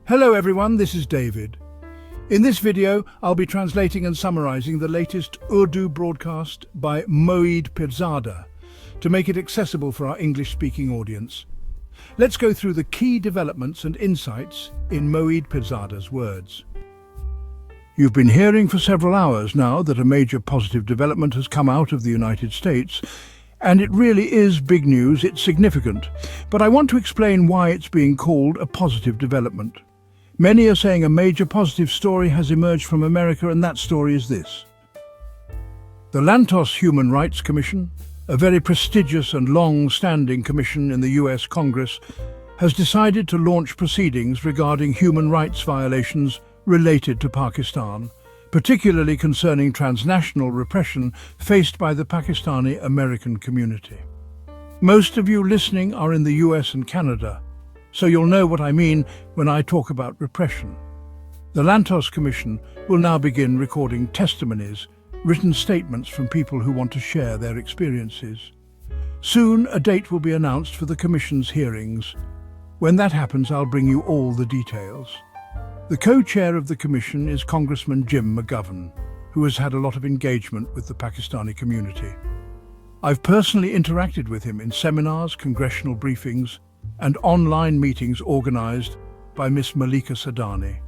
Hello everyone, this is David. In this video, I'll be translating and summarizing the latest Urdu broadcast by Moeed Pirzada to make it accessible for our English-speaking audience. Let's go through the key developments and insights in Moeed Pirzada's words. You've been hearing for several hours now that a major positive development has come out of the United States, and it really is big news, it's significant, but I want to explain why it's being called a positive development. Many are saying a major positive story has emerged from America, and that story is this. The Lantos Human Rights Commission, a very prestigious and long-standing commission in the US Congress, has decided to launch proceedings regarding human rights violations related to Pakistan, particularly concerning transnational repression faced by the Pakistani American community. Most of you listening are in the US and Canada, so you'll know what I mean when I talk about repression. The Lantos Commission will now begin recording testimonies, written statements from people who want to share their experiences. Soon a date will be announced for the Commission's hearings. When that happens, I'll bring you all the details. The co-chair of the Commission is Congressman Jim McGovern, who has had a lot of engagement with the Pakistani community. I've personally interacted with him in seminars, congressional briefings, and online meetings organized by Miss Malika Sadani.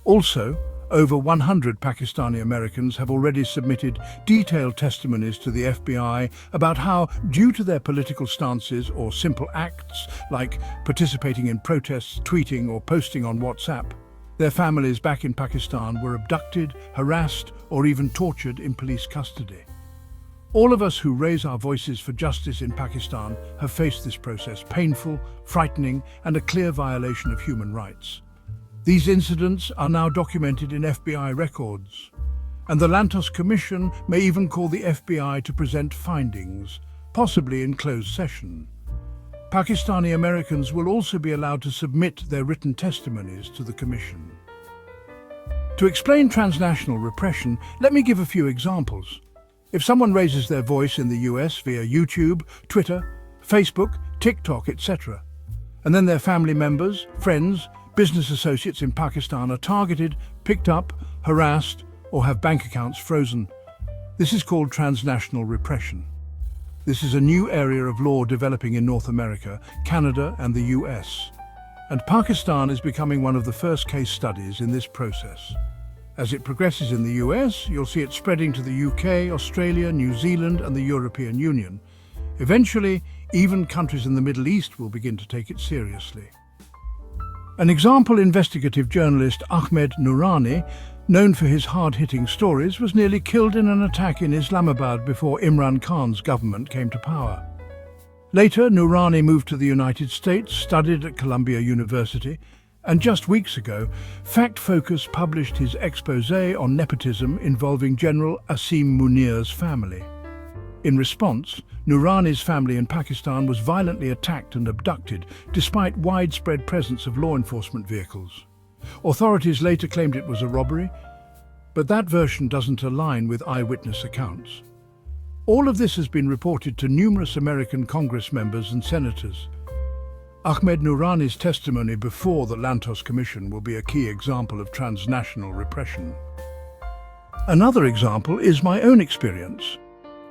Also, over 100 Pakistani Americans have already submitted detailed testimonies to the FBI about how, due to their political stances or simple acts like participating in protests, tweeting, or posting on WhatsApp, their families back in Pakistan were abducted, harassed, or even tortured in police custody. All of us who raise our voices for justice in Pakistan have faced this process, painful, frightening, and a clear violation of human rights. These incidents are now documented in FBI records, and the Lantos Commission may even call the FBI to present findings, possibly in closed session. Pakistani Americans will also be allowed to submit their written testimonies to the Commission. To explain transnational repression, let me give a few examples. If someone raises their voice in the US via YouTube, Twitter, Facebook, TikTok, etc., and then their family members, friends, business associates in Pakistan are targeted, picked up, harassed, or have bank accounts frozen, this is called transnational repression. This is a new area of law developing in North America, Canada, and the US, and Pakistan is becoming one of the first case studies in this process. As it progresses in the US, you'll see it spreading to the UK, Australia, New Zealand, and the European Union. Eventually, even countries in the Middle East will begin to take it seriously. An example investigative journalist Ahmed Noorani, known for his hard-hitting stories, was nearly killed in an attack in Islamabad before Imran Khan's government came to power. Later, Noorani moved to the United States, studied at Columbia University, and just weeks ago, Fact Focus published his exposé on nepotism involving General Asim Munir's family. In response, Noorani's family in Pakistan was violently attacked and abducted, despite widespread presence of law enforcement vehicles. Authorities later claimed it was a robbery, but that version doesn't align with eyewitness accounts. All of this has been reported to numerous American Congress members and senators. Ahmed Noorani's testimony before the Lantos Commission will be a key example of transnational repression. Another example is my own experience.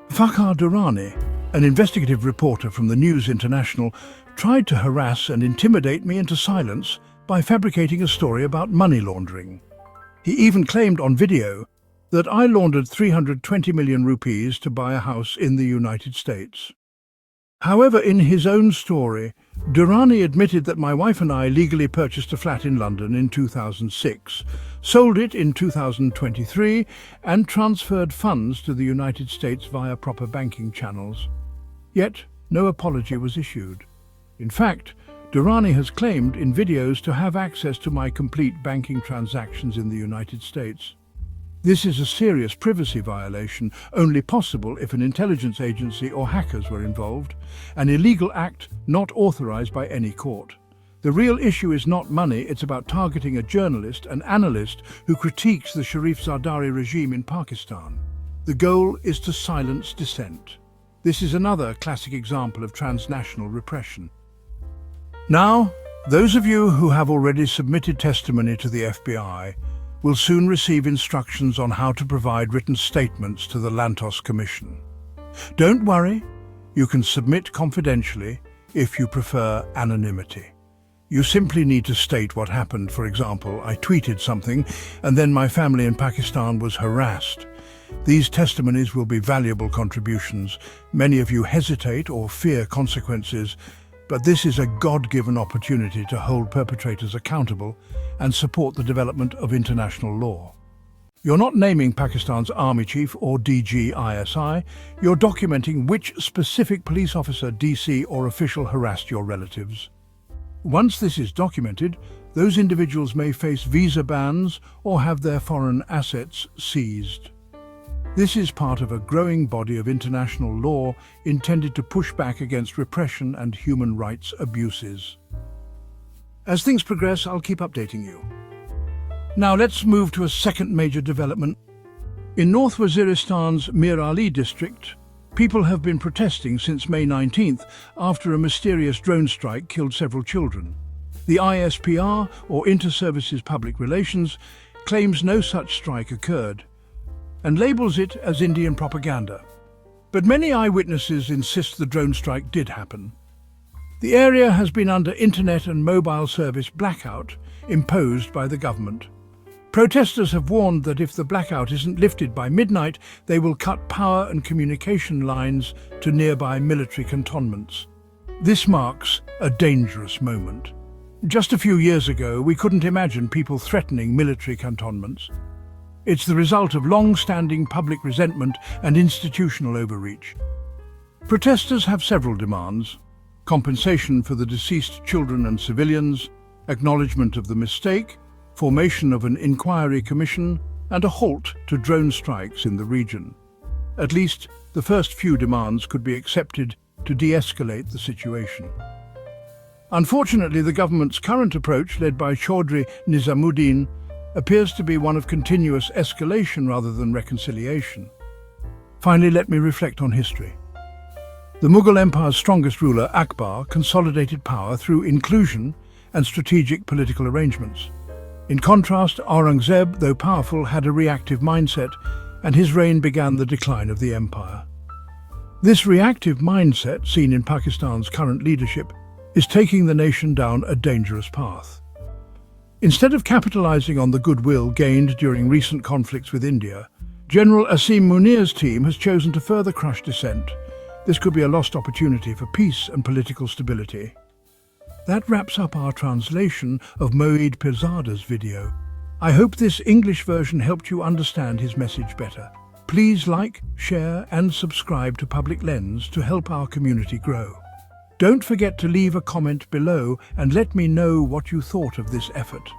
Fakhar Durrani, an investigative reporter from the News International, tried to harass and intimidate me into silence by fabricating a story about money laundering. He even claimed on video that I laundered 320 million rupees to buy a house in the United States. However, in his own story, Durrani admitted that my wife and I legally purchased a flat in London in 2006, sold it in 2023, and transferred funds to the United States via proper banking channels. Yet, no apology was issued. In fact, Durrani has claimed in videos to have access to my complete banking transactions in the United States. This is a serious privacy violation, only possible if an intelligence agency or hackers were involved, an illegal act not authorized by any court. The real issue is not money, it's about targeting a journalist, an analyst who critiques the Sharif Zardari regime in Pakistan. The goal is to silence dissent. This is another classic example of transnational repression. Now, Those of you who have already submitted testimony to the FBI will soon receive instructions on how to provide written statements to the Lantos Commission. Don't worry, you can submit confidentially if you prefer anonymity. You simply need to state what happened. For example, I tweeted something and then my family in Pakistan was harassed. These testimonies will be valuable contributions. Many of you hesitate or fear consequences, but this is a God-given opportunity to hold perpetrators accountable and support the development of international law. You're not naming Pakistan's army chief or DG/ISI, you're documenting which specific police officer, DC or official harassed your relatives. Once this is documented, those individuals may face visa bans or have their foreign assets seized. This is part of a growing body of international law intended to push back against repression and human rights abuses. As things progress, I'll keep updating you. Now let's move to a second major development. In North Waziristan's Mir Ali district, people have been protesting since May 19th after a mysterious drone strike killed several children. The ISPR, or Inter-Services Public Relations, claims no such strike occurred and labels it as Indian propaganda. But many eyewitnesses insist the drone strike did happen. The area has been under internet and mobile service blackout imposed by the government. Protesters have warned that if the blackout isn't lifted by midnight, they will cut power and communication lines to nearby military cantonments. This marks a dangerous moment. Just a few years ago, we couldn't imagine people threatening military cantonments. It's the result of long-standing public resentment and institutional overreach. Protesters have several demands: compensation for the deceased children and civilians, acknowledgement of the mistake, formation of an inquiry commission, and a halt to drone strikes in the region. At least the first few demands could be accepted to de-escalate the situation. Unfortunately, the government's current approach, led by Chaudhry Nizamuddin, appears to be one of continuous escalation rather than reconciliation. Finally, let me reflect on history. The Mughal Empire's strongest ruler, Akbar, consolidated power through inclusion and strategic political arrangements. In contrast, Aurangzeb, though powerful, had a reactive mindset, and his reign began the decline of the empire. This reactive mindset, seen in Pakistan's current leadership, is taking the nation down a dangerous path. Instead of capitalizing on the goodwill gained during recent conflicts with India, General Asim Munir's team has chosen to further crush dissent. This could be a lost opportunity for peace and political stability. That wraps up our translation of Moeed Pirzada's video. I hope this English version helped you understand his message better. Please like, share and subscribe to Public Lens to help our community grow. Don't forget to leave a comment below and let me know what you thought of this effort.